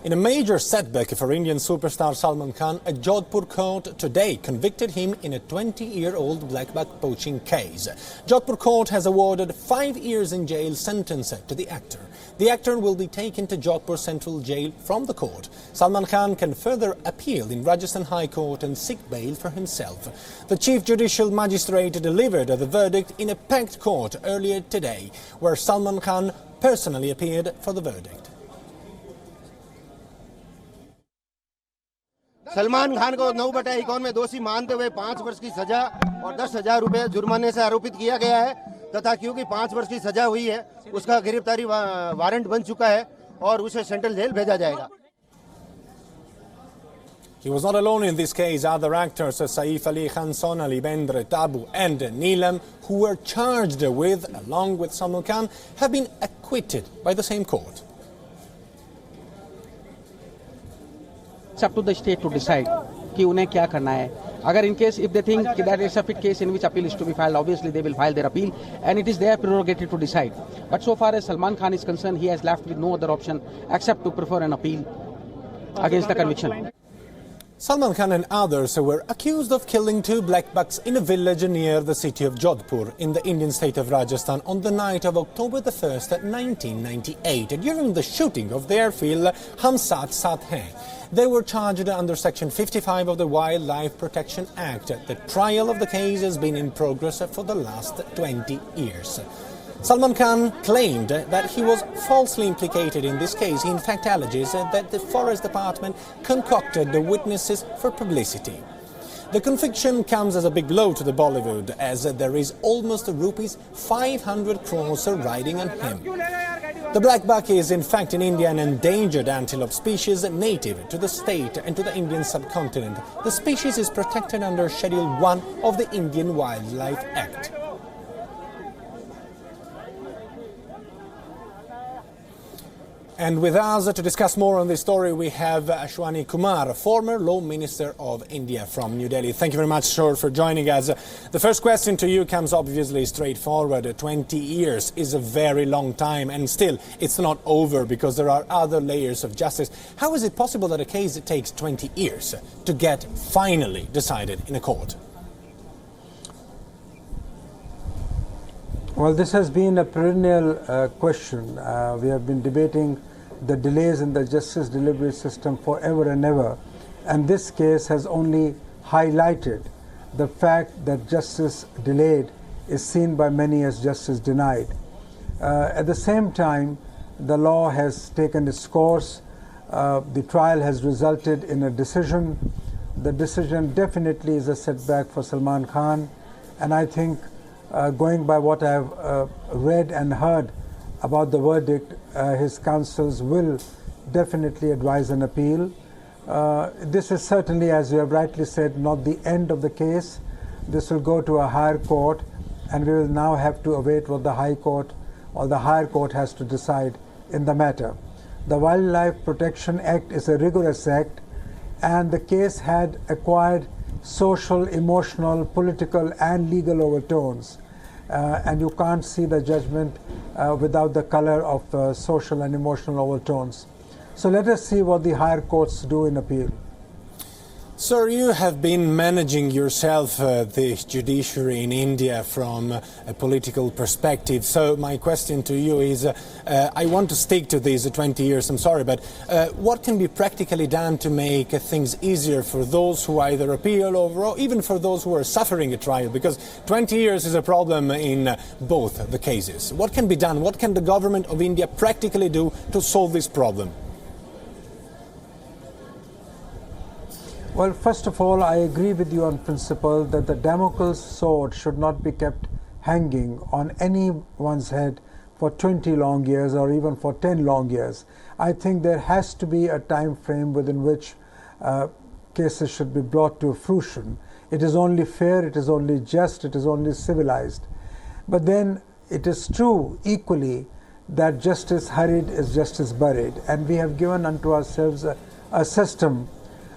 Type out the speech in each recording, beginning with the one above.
In a major setback for Indian superstar Salman Khan, a Jodhpur court today convicted him in a 20-year-old Blackbuck poaching case. Jodhpur court has awarded 5 years in jail sentence to the actor. The actor will be taken to Jodhpur Central Jail from the court. Salman Khan can further appeal in Rajasthan High Court and seek bail for himself. The Chief Judicial Magistrate delivered the verdict in a packed court earlier today, where Salman Khan personally appeared for the verdict. Salman Khan को 9/1 में दोषी मानते हुए 5 वर्ष की सजा और 10,000 रुपए जुर्माने से आरोपित किया गया है तथा क्योंकि 5 वर्ष की सजा हुई है उसका गिरफ्तारी वारंट बन चुका है और उसे सेंट्रल जेल भेजा जाएगा. He was not alone in this case. Other actors, Saif Ali Khan, Sonali Bendre, Tabu and Neelam, who were charged with, along with Salman Khan, have been acquitted by the same court. It's up to the state to decide कि उन्हें क्या करना है. अगर in case if they think that it's a fit case in which appeal is to be filed, obviously they will file their appeal and it is their prerogative to decide. But so far as Salman Khan is concerned, he has left with no other option except to prefer an appeal against the conviction. Salman Khan and others were accused of killing 2 blackbucks in a village near the city of Jodhpur in the Indian state of Rajasthan on the night of October the 1st, 1998, during the shooting of their film Hum Saath Saath Hain. They were charged under Section 55 of the Wildlife Protection Act. The trial of the case has been in progress for the last 20 years. Salman Khan claimed that he was falsely implicated in this case. He in fact alleges that the Forest Department concocted the witnesses for publicity. The conviction comes as a big blow to the Bollywood, as there is almost rupees 500 crores riding on him. The blackbuck is in fact in India an endangered antelope species native to the state and to the Indian subcontinent. The species is protected under Schedule 1 of the Indian Wildlife Act. And with us to discuss more on this story, we have Ashwani Kumar, former Law Minister of India from New Delhi. Thank you very much, sir, for joining us. The first question to you comes obviously straightforward. 20 years is a very long time, and still it's not over because there are other layers of justice. How is it possible that a case takes 20 years to get finally decided in a court? Well, this has been a perennial question. We have been debating the delays in the justice delivery system forever and ever. And this case has only highlighted the fact that justice delayed is seen by many as justice denied. At the same time, the law has taken its course. The trial has resulted in a decision. The decision definitely is a setback for Salman Khan. And I think going by what I have read and heard about the verdict, his counsels will definitely advise an appeal. This is certainly, as you have rightly said, not the end of the case. This will go to a higher court, and we will now have to await what the High Court or the higher court has to decide in the matter. The Wildlife Protection Act is a rigorous act, and the case had acquired social, emotional, political and legal overtones. And you can't see the judgment without the color of social and emotional overtones. So let us see what the higher courts do in appeal. Sir, you have been managing yourself the judiciary in India from a political perspective. So my question to you is, I want to stick to these 20 years, I'm sorry, but what can be practically done to make things easier for those who either appeal or even for those who are suffering a trial? Because 20 years is a problem in both the cases. What can be done? What can the government of India practically do to solve this problem? Well, first of all, I agree with you on principle that the Damocles sword should not be kept hanging on anyone's head for 20 long years or even for 10 long years. I think there has to be a time frame within which cases should be brought to fruition. It is only fair, it is only just, it is only civilized. But then it is true equally that justice hurried is justice buried, and we have given unto ourselves a system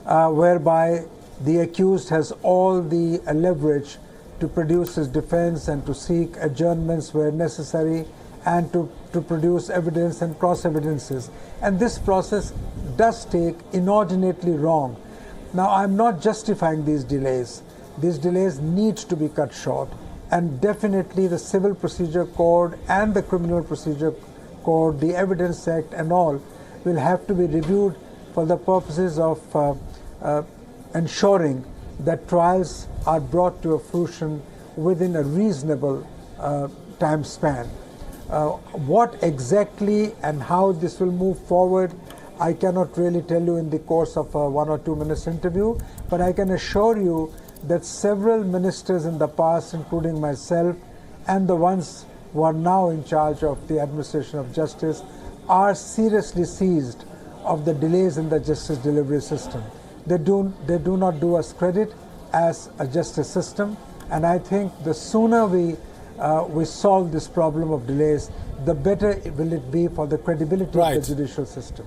whereby the accused has all the leverage to produce his defense and to seek adjournments where necessary and to produce evidence and cross evidences. And this process does take inordinately long. Now, I'm not justifying these delays. These delays need to be cut short, and definitely the Civil Procedure Code and the Criminal Procedure Code, the Evidence Act and all will have to be reviewed for the purposes of ensuring that trials are brought to a fruition within a reasonable time span. What exactly and how this will move forward, I cannot really tell you in the course of a 1 or 2 minutes interview, but I can assure you that several ministers in the past, including myself and the ones who are now in charge of the administration of justice, are seriously seized of the delays in the justice delivery system. They do not do us credit as a justice system, and I think the sooner we solve this problem of delays, the better will it be for the credibility of the judicial system.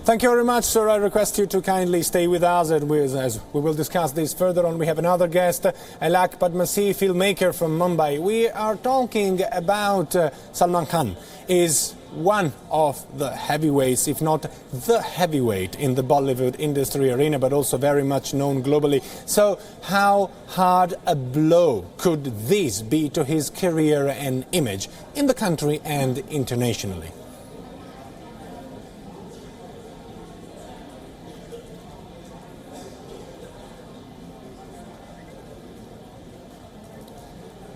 Thank you very much, sir. I request you to kindly stay with us, and as we will discuss this further on. We have another guest, Alak Padmasi, filmmaker from Mumbai. We are talking about Salman Khan. Is one of the heavyweights, if not the heavyweight, in the Bollywood industry arena, but also very much known globally. So how hard a blow could this be to his career and image in the country and internationally?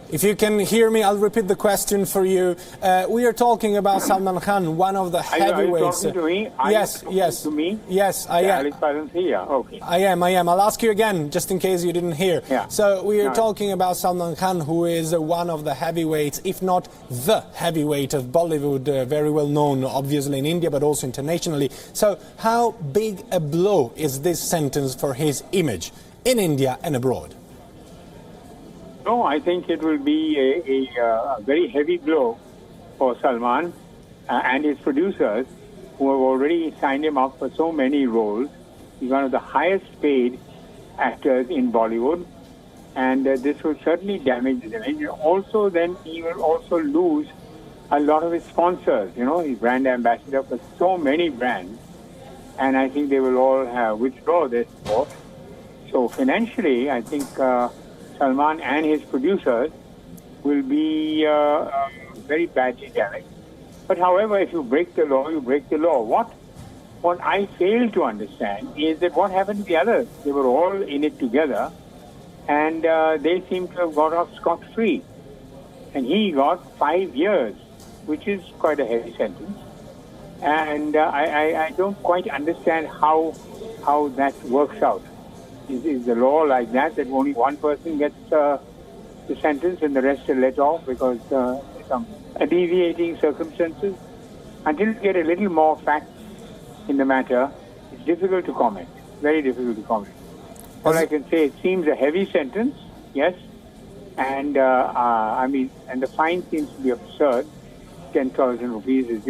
If you can hear me, I'll repeat the question for you. We are talking about Salman Khan, one of the heavyweights. Are you talking to me? Yes. To me? Yes, I am. Okay. I am. I'll ask you again, just in case you didn't hear. Yeah. So we are talking about Salman Khan, who is one of the heavyweights, if not the heavyweight of Bollywood, very well known, obviously in India, but also internationally. So how big a blow is this sentence for his image in India and abroad? No, I think it will be a very heavy blow for Salman and his producers, who have already signed him up for so many roles. He's one of the highest paid actors in Bollywood, and this will certainly damage his image. Also, then he will also lose a lot of his sponsors. You know, he's brand ambassador for so many brands, and I think they will all withdraw their support. So financially, I think Salman and his producers will be very badly damaged. But however, if you break the law, you break the law. What I fail to understand is that what happened to the others? They were all in it together, and they seem to have got off scot-free. And he got 5 years, which is quite a heavy sentence. And I don't quite understand how that works out. Is the law like that only one person gets the sentence and the rest are let off because some alleviating circumstances? Until you get a little more facts in the matter, it's difficult to comment, very difficult to comment. All I can say, it seems a heavy sentence, yes, and and the fine seems to be absurd. 10,000 rupees is,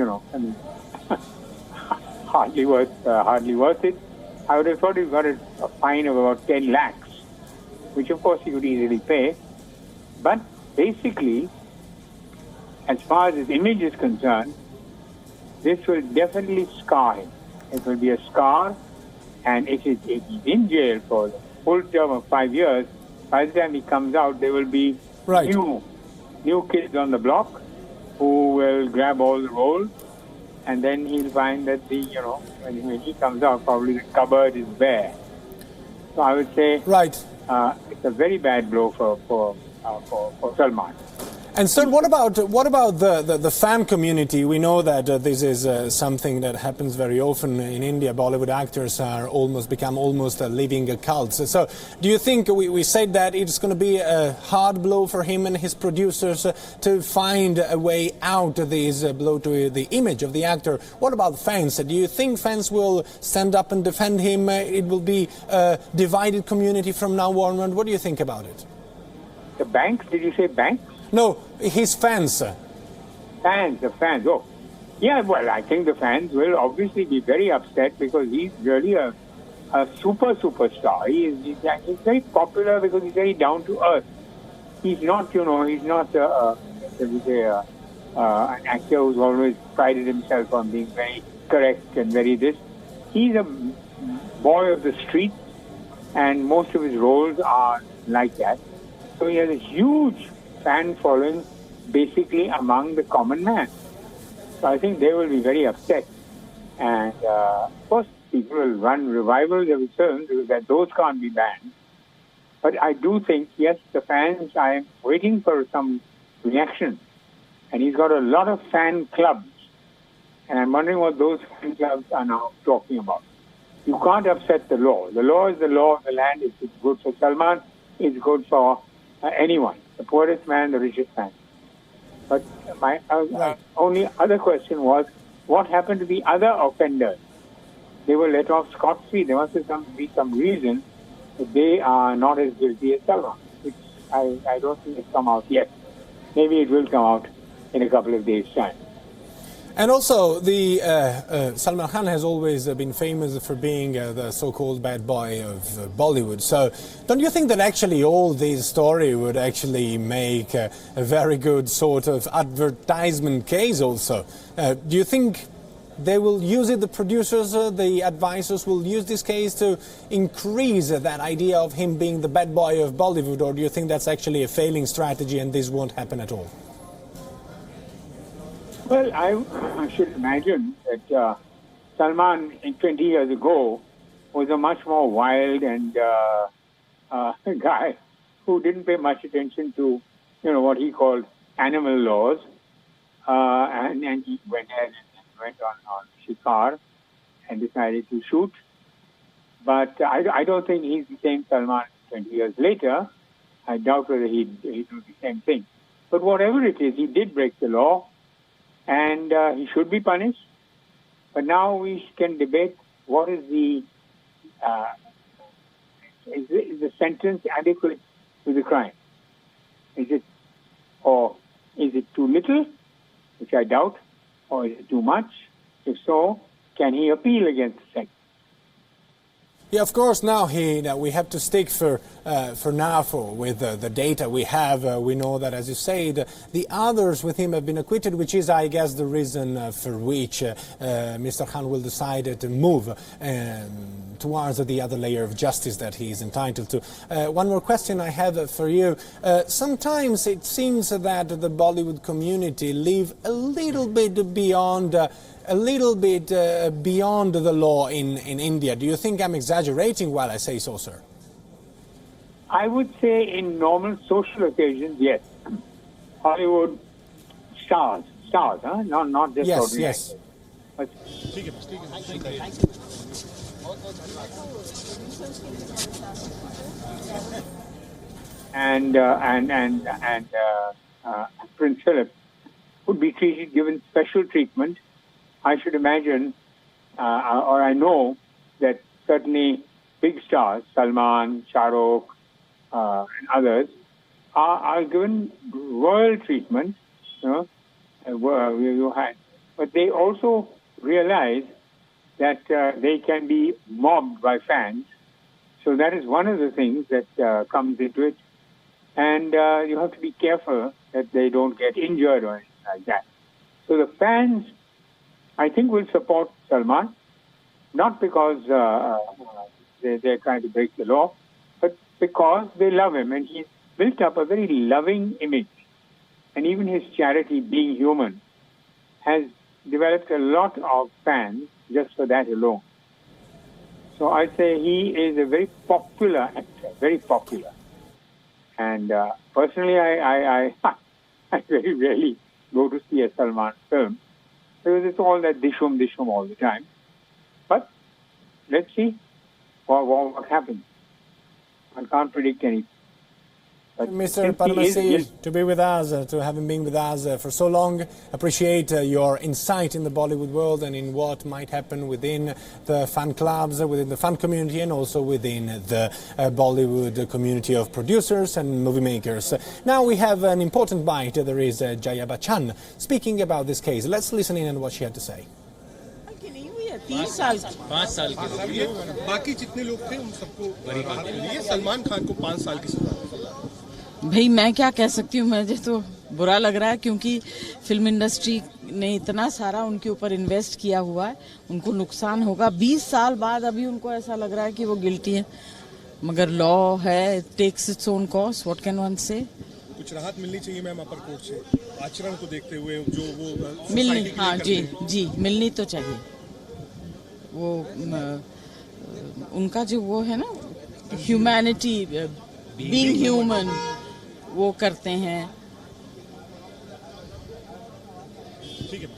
hardly worth it. I would have thought he got a fine of about 10 lakhs, which of course he could easily pay. But basically, as far as his image is concerned, this will definitely scar him. It will be a scar, and if he's in jail for the full term of 5 years, by the time he comes out, there will be new kids on the block who will grab all the roles. And then he'll find that when he comes out, probably the cupboard is bare. So I would say, it's a very bad blow for Salman. And sir, what about the fan community? We know that this is something that happens very often in India. Bollywood actors are become almost a living cult. So do you think, we said that it's going to be a hard blow for him and his producers to find a way out of this blow to the image of the actor? What about fans? Do you think fans will stand up and defend him? It will be a divided community from now onward. What do you think about it? The banks? Did you say banks? No, his fans. The fans. Oh, yeah, well, I think the fans will obviously be very upset because he's really a superstar. He's very popular because he's very down to earth. He's not, he's not an actor who's always prided himself on being very correct and very this. He's a boy of the street, and most of his roles are like that. So he has a huge fan following, basically among the common man. So I think they will be very upset. And of course, people will run revivals of his films because those can't be banned. But I do think, yes, the fans, I'm waiting for some reaction. And he's got a lot of fan clubs. And I'm wondering what those fan clubs are now talking about. You can't upset the law. The law is the law of the land. If it's good for Salman, it's good for anyone. The poorest man, the richest man. But my only other question was, what happened to the other offenders? They were let off scot-free. There must be some reason that they are not as guilty as Salman, which I don't think has come out yet. Maybe it will come out in a couple of days' time. And also, Salman Khan has always been famous for being the so-called bad boy of Bollywood. So, don't you think that actually all this story would actually make a very good sort of advertisement case also? Do you think they will use it, the producers, the advisors will use this case to increase that idea of him being the bad boy of Bollywood, or do you think that's actually a failing strategy and this won't happen at all? Well, I should imagine that Salman, 20 years ago, was a much more wild and guy who didn't pay much attention to, what he called animal laws, and he went ahead and went on shikar and decided to shoot. But I don't think he's the same Salman 20 years later. I doubt whether he'd do the same thing. But whatever it is, he did break the law. And he should be punished. But now we can debate what is the sentence adequate to the crime? Is it too little, which I doubt, or is it too much? If so, can he appeal against the sentence? Yeah, of course. Now we have to stick with the data we have. We know that, as you said, the others with him have been acquitted, which is, I guess, the reason for which Mr. Khan will decide to move towards the other layer of justice that he is entitled to. One more question I have for you. Sometimes it seems that the Bollywood community live a little bit beyond the law in India. Do you think I'm exaggerating while I say so, sir? I would say in normal social occasions, yes. Hollywood stars, huh? Not just ordinary. Yes. But and Prince Philip would be given special treatment. I should imagine, or I know, that certainly big stars, Salman, Shah Rukh, and others, are given royal treatment, but they also realize that they can be mobbed by fans. So that is one of the things that comes into it. And you have to be careful that they don't get injured or anything like that. So the fans, I think, will support Salman, not because they're trying to break the law, but because they love him, and he's built up a very loving image. And even his charity, Being Human, has developed a lot of fans just for that alone. So I say he is a very popular actor, very popular. And personally, I very rarely go to see a Salman film, because it's all that dishum all the time. But let's see what happens. One can't predict anything. But Mr. Padmasee, to be with us, to having been with us for so long, appreciate your insight in the Bollywood world and in what might happen within the fan clubs, within the fan community, and also within the Bollywood community of producers and movie makers. Now we have an important bite. There is Jaya Bachchan speaking about this case. Let's listen in on what she had to say. 5 साल की बाकी जितने लोग थे उन सबको राहत मिली है। सलमान खान को 5 साल की सजा। भाई मैं क्या कह सकती हूँ, मुझे तो बुरा लग रहा है क्योंकि फिल्म इंडस्ट्री ने इतना सारा उनके ऊपर इन्वेस्ट किया हुआ है, उनको नुकसान होगा। 20 साल बाद अभी उनको ऐसा लग रहा है कि वो गिल्टी है, मगर लॉ है, takes its own cost, what can one say. कुछ राहत मिलनी चाहिए मैम अपर कोर्ट से, आचरण को देखते हुए जो वो मिलनी, हाँ जी मिलनी तो चाहिए। वो उनका जो वो है ना ह्यूमैनिटी, बीइंग ह्यूमन, वो करते हैं। ठीक है।